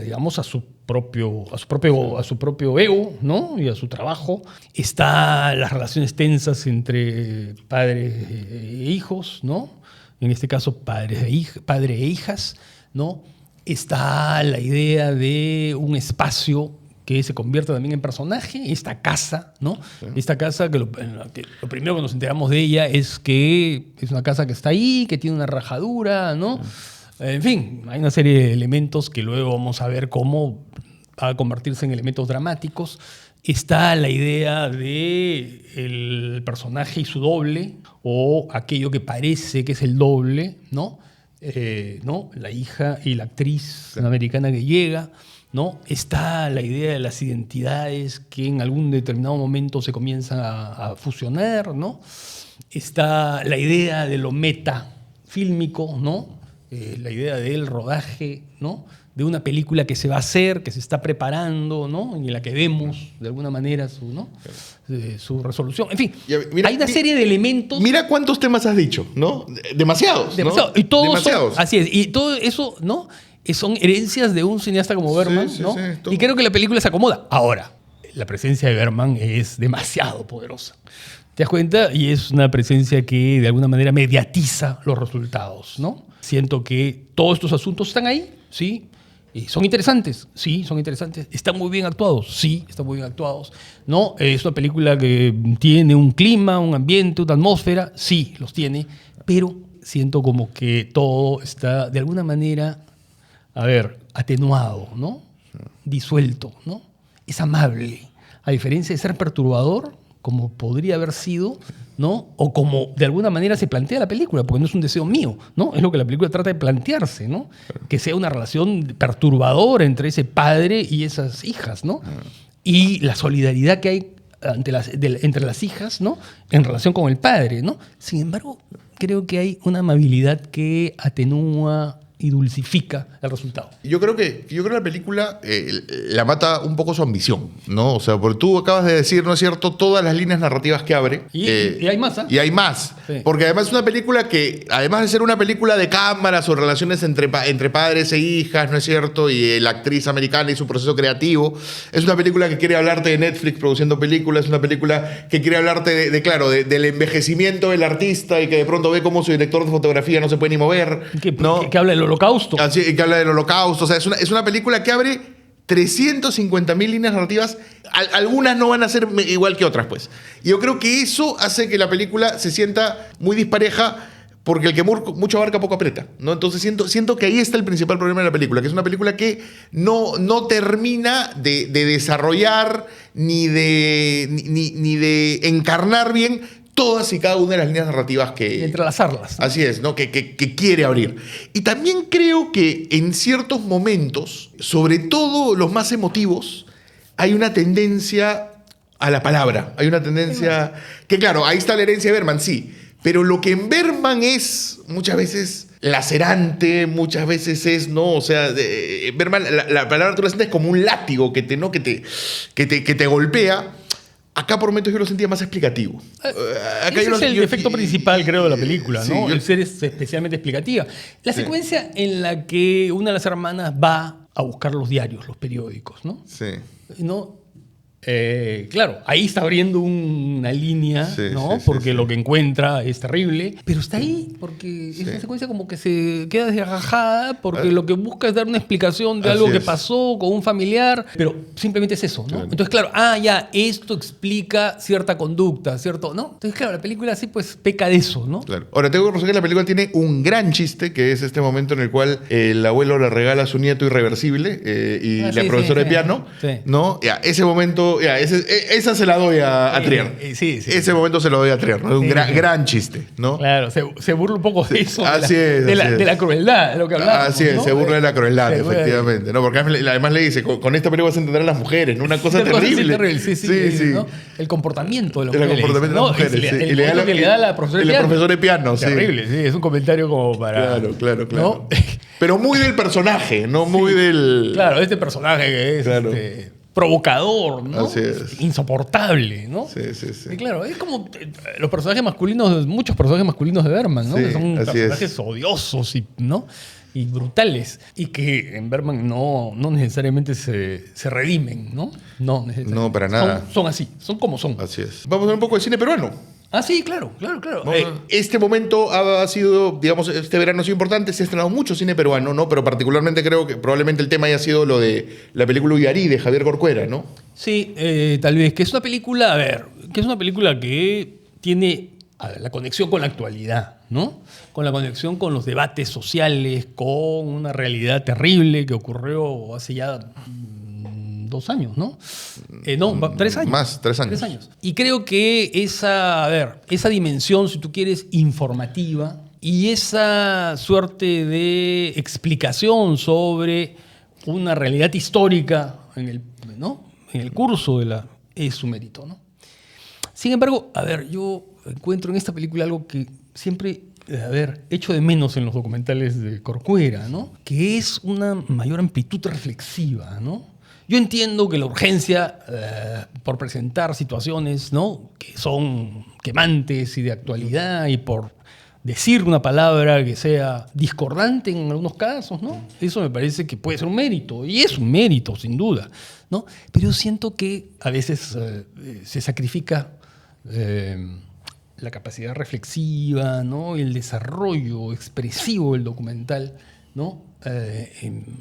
digamos, a su propio ego, ¿no? Y a su trabajo. Está las relaciones tensas entre padres e hijos, ¿no? En este caso, padre e hijas, ¿no? Está la idea de un espacio que se convierte también en personaje, esta casa, ¿no? Sí. Esta casa que lo primero que nos enteramos de ella es que es una casa que está ahí, que tiene una rajadura, ¿no? Sí. En fin, hay una serie de elementos que luego vamos a ver cómo va a convertirse en elementos dramáticos. Está la idea de el personaje y su doble, o aquello que parece que es el doble, ¿no? ¿No? La hija y la actriz americana que llega, ¿no? Está la idea de las identidades que en algún determinado momento se comienzan a fusionar, ¿no? Está la idea de lo metafílmico, ¿no? La idea del rodaje, ¿no? De una película que se va a hacer, que se está preparando, ¿no? En la que vemos de alguna manera su resolución. En fin, hay una serie de elementos. Mira cuántos temas has dicho, ¿no? Demasiados. ¿No? Y todos demasiados. Así es. Y todo eso, ¿no? Son herencias de un cineasta como Bergman, sí, ¿no? Sí, y creo que la película se acomoda. Ahora, la presencia de Bergman es demasiado poderosa. ¿Te das cuenta? Y es una presencia que de alguna manera mediatiza los resultados, ¿no? Siento que todos estos asuntos están ahí, ¿sí? Y son interesantes, sí, son interesantes. Están muy bien actuados, sí, están muy bien actuados. ¿No? Es una película que tiene un clima, un ambiente, una atmósfera, sí, los tiene, pero siento como que todo está de alguna manera, atenuado, ¿no? Disuelto, ¿no? Es amable. A diferencia de ser perturbador, como podría haber sido, ¿no? O como de alguna manera se plantea la película, porque no es un deseo mío, ¿no? Es lo que la película trata de plantearse, ¿no? Que sea una relación perturbadora entre ese padre y esas hijas, ¿no? Y la solidaridad que hay entre las hijas, ¿no? En relación con el padre, ¿no? Sin embargo, creo que hay una amabilidad que atenúa y dulcifica el resultado. Yo creo que la película la mata un poco su ambición, ¿no? O sea, porque tú acabas de decir, ¿no es cierto?, todas las líneas narrativas que abre. Y hay más, ¿eh? Y hay más. Sí. Porque además es una película que, además de ser una película de cámaras o relaciones entre padres e hijas, ¿no es cierto?, y la actriz americana y su proceso creativo, es una película que quiere hablarte de Netflix produciendo películas, es una película que quiere hablarte del envejecimiento del artista y que de pronto ve cómo su director de fotografía no se puede ni mover, ¿no? Que habla del holocausto. Así, que habla del holocausto. O sea, es una película que abre 350.000 líneas narrativas. Algunas no van a ser igual que otras, pues. Y yo creo que eso hace que la película se sienta muy dispareja, porque el que mucho abarca, poco aprieta, ¿no? Entonces siento que ahí está el principal problema de la película, que es una película que no termina de desarrollar ni de encarnar bien todas y cada una de las líneas narrativas que... Y entrelazarlas, ¿no? Así es, ¿no? Que quiere abrir. Y también creo que en ciertos momentos, sobre todo los más emotivos, hay una tendencia a la palabra. Hay una tendencia... Que claro, ahí está la herencia de Bergman, sí. Pero lo que en Bergman es muchas veces lacerante, muchas veces es, ¿no? O sea, Bergman, la palabra tú la sientes como un látigo que te golpea. Acá por momentos yo lo sentía más explicativo. Acá ese es el defecto principal, creo, de la película, ¿no? Sí, el ser es especialmente explicativa. La secuencia en la que una de las hermanas va a buscar los diarios, los periódicos, ¿no? Sí. ¿No? Claro, ahí está abriendo una línea, Sí, ¿no? sí, porque sí. lo que encuentra es terrible, pero está ahí porque es una secuencia como que se queda desgajada porque lo que busca es dar una explicación de algo Así que es. pasó con un familiar, pero simplemente es eso, ¿no? Claro. Entonces, claro, ya, esto explica cierta conducta, ¿cierto? ¿No? Entonces, claro, la película así pues peca de eso, ¿no? Claro. Ahora, tengo que reconocer que la película tiene un gran chiste, que es este momento en el cual el abuelo le regala a su nieto irreversible y la Sí, profesora sí, de piano, sí. ¿no? Ya, ese momento, esa se la doy a Trier. Sí. Ese momento se lo doy a Trier, ¿no? Es un Sí, sí. gran chiste, ¿no? Claro, se burla un poco de eso, Así es, de así es. la crueldad, de lo que hablábamos. Así es, ¿no? se burla de la crueldad, Se burla de- efectivamente. ¿No? Porque además le dice, con esta película vas a entender a las mujeres, ¿no? Una cosa Una cosa así terrible. terrible, sí. ¿No? El comportamiento de las El mujeres. comportamiento de las mujeres, sí. El momento que le da a la profesora de piano. profesora de piano, sí. Terrible, sí. Es un comentario como para... Claro. ¿no? Pero muy del personaje, no muy del... Claro, este personaje que es Claro. provocador, ¿no? Así es. Insoportable, ¿no? Sí. Y claro, es como los personajes masculinos, muchos personajes masculinos de Bergman, ¿no? Sí, Que son así personajes odiosos ¿no? Y brutales. Y que en Bergman no necesariamente se redimen, ¿no? No necesariamente. No, para nada. Son así, son como son. Así es. Vamos a ver un poco de cine peruano. Ah, sí, claro. Este momento ha sido, digamos, este verano ha sido importante, se ha estrenado mucho cine peruano, ¿no? Pero particularmente creo que probablemente el tema haya sido lo de la película Ullarí de Javier Corcuera, ¿no? Sí, tal vez, que es una película, que es una película que tiene la conexión con la actualidad, ¿no? Con la conexión con los debates sociales, con una realidad terrible que ocurrió hace ya 2 años, ¿no? 3 años. Más, 3 años. 3 años. Y creo que esa dimensión, si tú quieres, informativa y esa suerte de explicación sobre una realidad histórica en el curso es su mérito, ¿no? Sin embargo, yo encuentro en esta película algo que siempre, echo de menos en los documentales de Corcuera, ¿no? Que es una mayor amplitud reflexiva, ¿no? Yo entiendo que la urgencia por presentar situaciones, ¿no? Que son quemantes y de actualidad y por decir una palabra que sea discordante en algunos casos, ¿no? Eso me parece que puede ser un mérito, y es un mérito, sin duda, ¿no? Pero yo siento que a veces se sacrifica la capacidad reflexiva, ¿no? El desarrollo expresivo del documental, ¿no?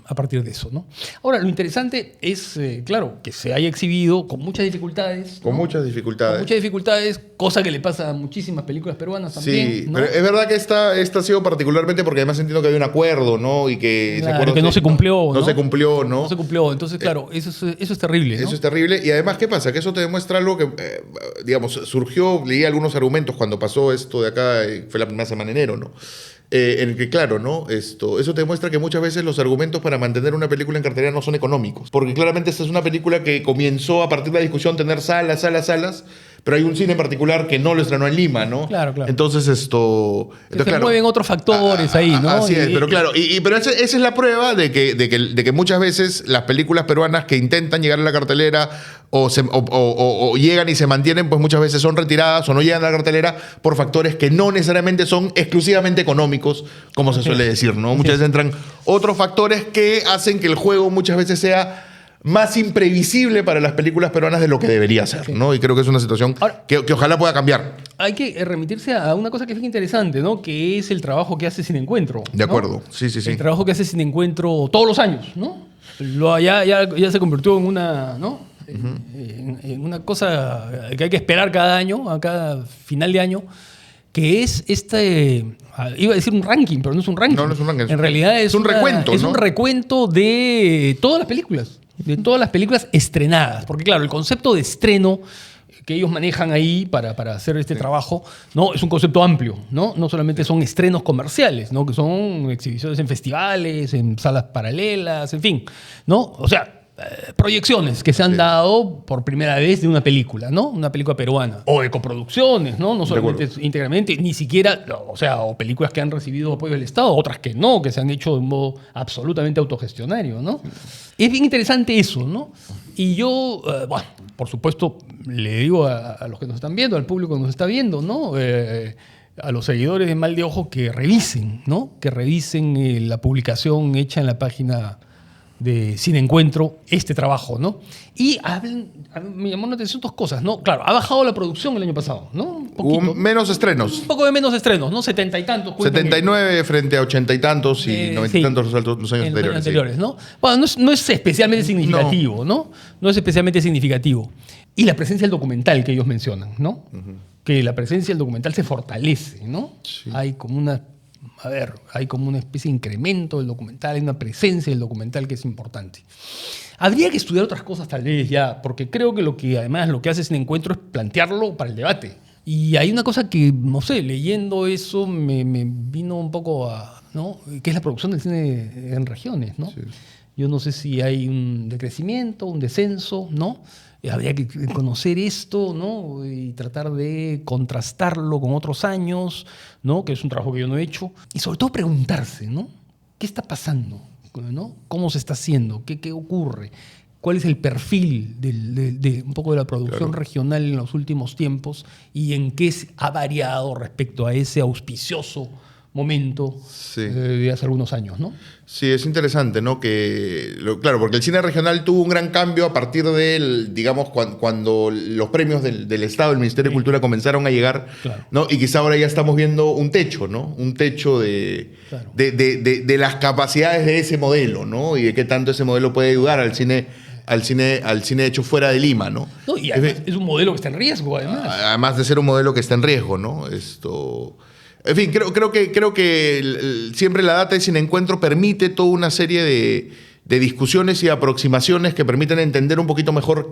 A partir de eso, ¿no? Ahora, lo interesante es, claro, que se haya exhibido con muchas dificultades. Con ¿no? muchas dificultades. Con muchas dificultades, cosa que le pasa a muchísimas películas peruanas también. Sí, ¿no? pero es verdad que esta ha sido particularmente porque además entiendo que había un acuerdo, ¿no? Y que ese Claro, acuerdo que no se cumplió, No ¿no? se cumplió, ¿no? No se cumplió. Entonces, claro, eso es terrible, ¿no? Eso es terrible. Y además, ¿qué pasa? Que eso te demuestra algo que, digamos, leí algunos argumentos cuando pasó esto de acá, fue la primera semana de enero, ¿no? En el que, claro, ¿no? Eso te demuestra que muchas veces los argumentos para mantener una película en cartelera no son económicos. Porque claramente esta es una película que comenzó a partir de la discusión tener salas, pero hay un cine en particular que no lo estrenó en Lima, ¿no? Claro. Entonces Se mueven otros factores ahí, ¿no? Así es, pero claro, pero esa es la prueba de que muchas veces las películas peruanas que intentan llegar a la cartelera o llegan y se mantienen, pues muchas veces son retiradas o no llegan a la cartelera por factores que no necesariamente son exclusivamente económicos, como se suele decir, ¿no? Muchas veces entran otros factores que hacen que el juego muchas veces sea más imprevisible para las películas peruanas de lo que debería ser, ¿no? Y creo que es una situación Ahora, que ojalá pueda cambiar. Hay que remitirse a una cosa que es interesante, ¿no? Que es el trabajo que hace Sin Encuentro. De ¿no? acuerdo, sí. El trabajo que hace Sin Encuentro todos los años, ¿no? Ya se convirtió en una, ¿no? En una cosa que hay que esperar cada año, a cada final de año, que es iba a decir un ranking, pero no es un ranking. No es un ranking. En realidad es un recuento, es ¿no? un recuento de todas las películas. De todas las películas estrenadas. Porque claro, el concepto de estreno que ellos manejan ahí para hacer este trabajo, ¿no? Es un concepto amplio, ¿no? No solamente son estrenos comerciales, ¿no? Que son exhibiciones en festivales, en salas paralelas, en fin, ¿no? O sea, proyecciones que se han dado por primera vez de una película, ¿no? Una película peruana. O de coproducciones, ¿no? No solamente íntegramente, ni siquiera, o sea, o películas que han recibido apoyo del Estado, otras que no, que se han hecho de un modo absolutamente autogestionario, ¿no? Es bien interesante eso, ¿no? Y yo, bueno, por supuesto, le digo a los que nos están viendo, al público que nos está viendo, ¿no? A los seguidores de Mal de Ojo que revisen, ¿no? Que revisen la publicación hecha en la página de Sin Encuentro, este trabajo, ¿no? Y me llamó la atención dos cosas, ¿no? Claro, ha bajado la producción el año pasado, ¿no? Un poquito. Hubo menos estrenos. Un poco de menos estrenos, ¿no? 70 y tantos. 79 frente a 80 y tantos y 90 y tantos los años anteriores. ¿no? Bueno, no es especialmente significativo, ¿no? No es especialmente significativo. Y la presencia del documental que ellos mencionan, ¿no? Que la presencia del documental se fortalece, ¿no? Sí. Hay como una especie de incremento del documental, hay una presencia del documental que es importante. Habría que estudiar otras cosas tal vez ya, porque creo que lo que hace Sin Encuentro es plantearlo para el debate. Y hay una cosa que, no sé, leyendo eso me vino un poco ¿no? Que es la producción del cine en regiones, ¿no? Sí. Yo no sé si hay un decrecimiento, un descenso, ¿no? Habría que conocer esto, ¿no? Y tratar de contrastarlo con otros años, ¿no? Que es un trabajo que yo no he hecho. Y sobre todo preguntarse, ¿no? ¿Qué está pasando? ¿No? ¿Cómo se está haciendo? ¿Qué ocurre? ¿Cuál es el perfil de un poco de la producción regional en los últimos tiempos? ¿Y en qué ha variado respecto a ese auspicioso momento de hace algunos años, ¿no? Sí, es interesante, ¿no? Claro, porque el cine regional tuvo un gran cambio a partir digamos, cuando los premios del Estado, del Ministerio de Cultura comenzaron a llegar, ¿no? Y quizá ahora ya estamos viendo un techo, ¿no? Un techo de las capacidades de ese modelo, ¿no? Y de qué tanto ese modelo puede ayudar al cine hecho fuera de Lima, ¿no? Y además es un modelo que está en riesgo, además. Además de ser un modelo que está en riesgo, ¿no? En fin, creo que siempre la data de Sin Encuentro permite toda una serie de discusiones y aproximaciones que permiten entender un poquito mejor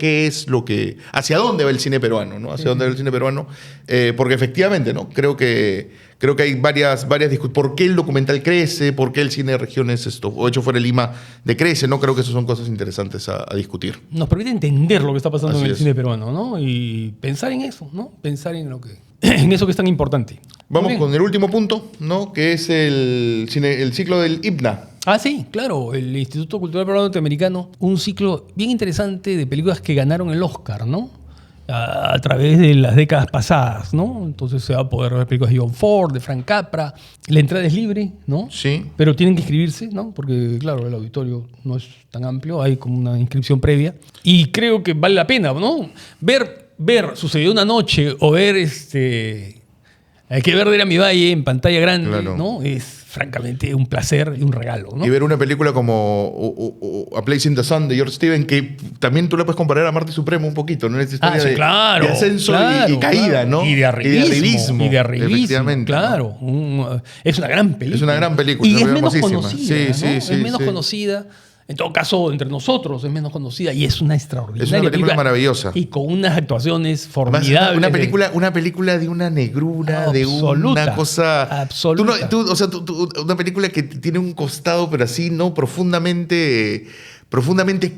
hacia dónde va el cine peruano, ¿no? Hacia dónde va el cine peruano, porque efectivamente, ¿no? Creo que hay varias discusiones. ¿Por qué el documental crece? ¿Por qué el cine de regiones o hecho fuera de Lima decrece? ¿No? Creo que esas son cosas interesantes a discutir. Nos permite entender lo que está pasando en el cine peruano, ¿no? Y pensar en eso, ¿no? Pensar en eso que es tan importante. Vamos con el último punto, ¿no? Que es el ciclo del IPNA. Ah, sí, claro, el Instituto Cultural Peruano Norteamericano, un ciclo bien interesante de películas que ganaron el Oscar, ¿no? A través de las décadas pasadas, ¿no? Entonces se va a poder ver películas de John Ford, de Frank Capra. La entrada es libre, ¿no? Sí. Pero tienen que inscribirse, ¿no? Porque, claro, el auditorio no es tan amplio, hay como una inscripción previa. Y creo que vale la pena, ¿no? Ver Sucedió una noche o ver Hay que ver de mi Valle en pantalla grande, claro, ¿no? Es francamente un placer y un regalo, ¿no? Y ver una película como A Place in the Sun de George Stevens, que también tú la puedes comparar a Marte Supremo un poquito, ¿no? Esta historia de ascenso y caída, ¿no? Y de arribismo. Efectivamente. Claro. ¿No? Es una gran película. Es una gran película. Y es menos conocida, sí, ¿no? Sí, es menos conocida. En todo caso, entre nosotros es menos conocida y es una extraordinaria película. Es una película maravillosa. Y con unas actuaciones formidables. Una película de una negrura, absoluta, de una cosa... Absoluta. Una película que tiene un costado, pero así, ¿no? Profundamente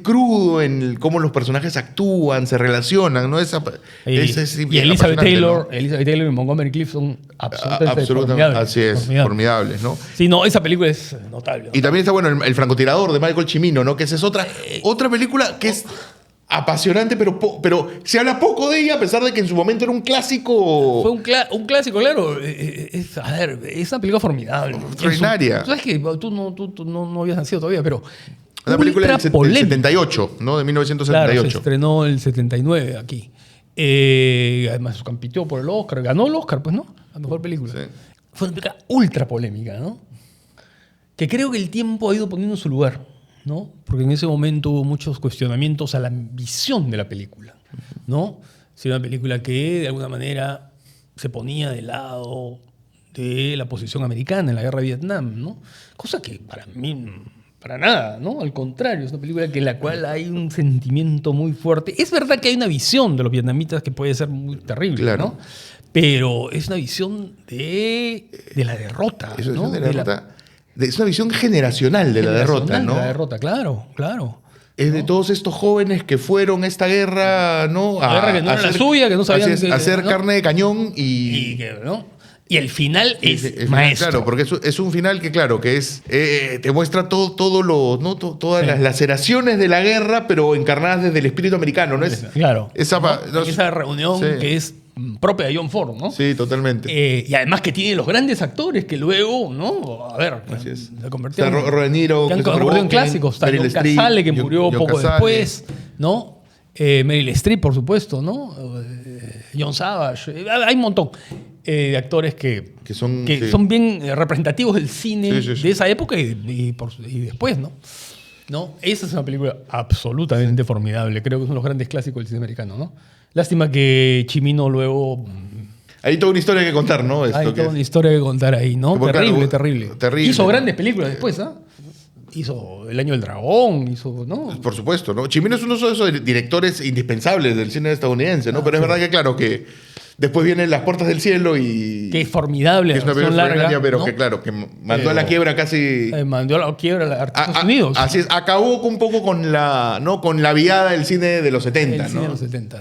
crudo en cómo los personajes actúan, se relacionan, ¿no? Y Elizabeth Taylor, ¿no? Elizabeth Taylor y Montgomery Clift son absolutamente formidables. Así es, formidables, ¿no? Sí, no, esa película es notable. Y también está, bueno, el francotirador de Michael Cimino, ¿no? Que esa es otra película que es apasionante, pero se habla poco de ella, a pesar de que en su momento era un clásico. Fue un clásico, claro. Es una película formidable. Extraordinaria. Tú sabes que tú no habías nacido todavía, pero Una película del polémica. 78, ¿no? De Claro, 1978. se estrenó el 79 aquí. Además compitió por el Oscar, ganó el Oscar, pues, ¿no? La mejor película. Sí. Fue una película ultra polémica, ¿no? Que creo que el tiempo ha ido poniendo en su lugar, ¿no? Porque en ese momento hubo muchos cuestionamientos a la visión de la película, ¿no? Si era una película que de alguna manera se ponía del lado de la posición americana en la guerra de Vietnam, ¿no? Cosa que para mí, para nada, ¿no? Al contrario, es una película en la cual hay un sentimiento muy fuerte. Es verdad que hay una visión de los vietnamitas que puede ser muy terrible, Claro. ¿no? Pero es una visión de la derrota, Es una ¿no? visión de la derrota. Es una visión generacional de la derrota, ¿no? De la derrota, claro, claro. Es de todos estos jóvenes que fueron a esta guerra, ¿no? La guerra que no era la suya, que no sabían así es, que- a hacer ¿no? carne de cañón Y, ¿no? Y el final es, final, maestro. Claro, porque es un final que, claro, que es te muestra todo lo, ¿no? Todas Sí. las laceraciones de la guerra, pero encarnadas desde el espíritu americano, ¿no? Es, Claro. Esa, ¿no? Esa reunión sí. que es propia de John Ford, ¿no? Sí, totalmente. Y además que tiene los grandes actores que luego, ¿no? A ver, Así es. se convirtieron, Está Robert De Niro, que han Christopher convertido en Walken, clásicos. Está Meryl John Streep, Cazale, que John- murió John poco Cazale. después, ¿no? Meryl Streep, por supuesto, ¿no? John Savage. Hay un montón de actores que son, sí, son bien representativos del cine Sí, sí, sí. de esa época y después, ¿no? ¿no? Esa es una película absolutamente formidable. Creo que es uno de los grandes clásicos del cine americano, ¿no? Lástima que Chimino luego... Hay toda una historia que contar, ¿no? Esto Hay que toda es- una historia que contar ahí, ¿no? Como, Terrible, claro, terrible. terrible. Hizo grandes películas después, ¿ah? Hizo El Año del Dragón, hizo... ¿no? Por supuesto, ¿no? Chimino es uno de esos directores indispensables del cine estadounidense, ¿no? Pero es verdad que, claro, que después vienen Las Puertas del Cielo y... Que es formidable, que es una versión película larga, extraordinaria, pero ¿no? que, claro, que mandó Pero- a la quiebra casi... Mandó a la quiebra a Estados Unidos. Así es, acabó un poco con la, ¿no? Con la viada del cine de los 70, El cine ¿no? de los 70.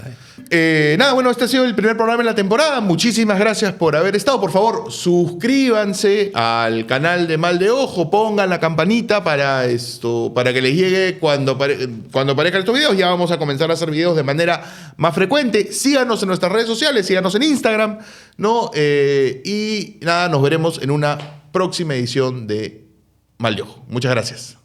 Nada, bueno, este ha sido el primer programa de la temporada. Muchísimas gracias por haber estado. Por favor, suscríbanse al canal de Mal de Ojo, pongan la campanita para que les llegue cuando aparezcan estos videos. Ya vamos a comenzar a hacer videos de manera más frecuente. Síganos en nuestras redes sociales, síganos en Instagram, ¿no? Y nada, nos veremos en una próxima edición de Mal de Ojo. Muchas gracias.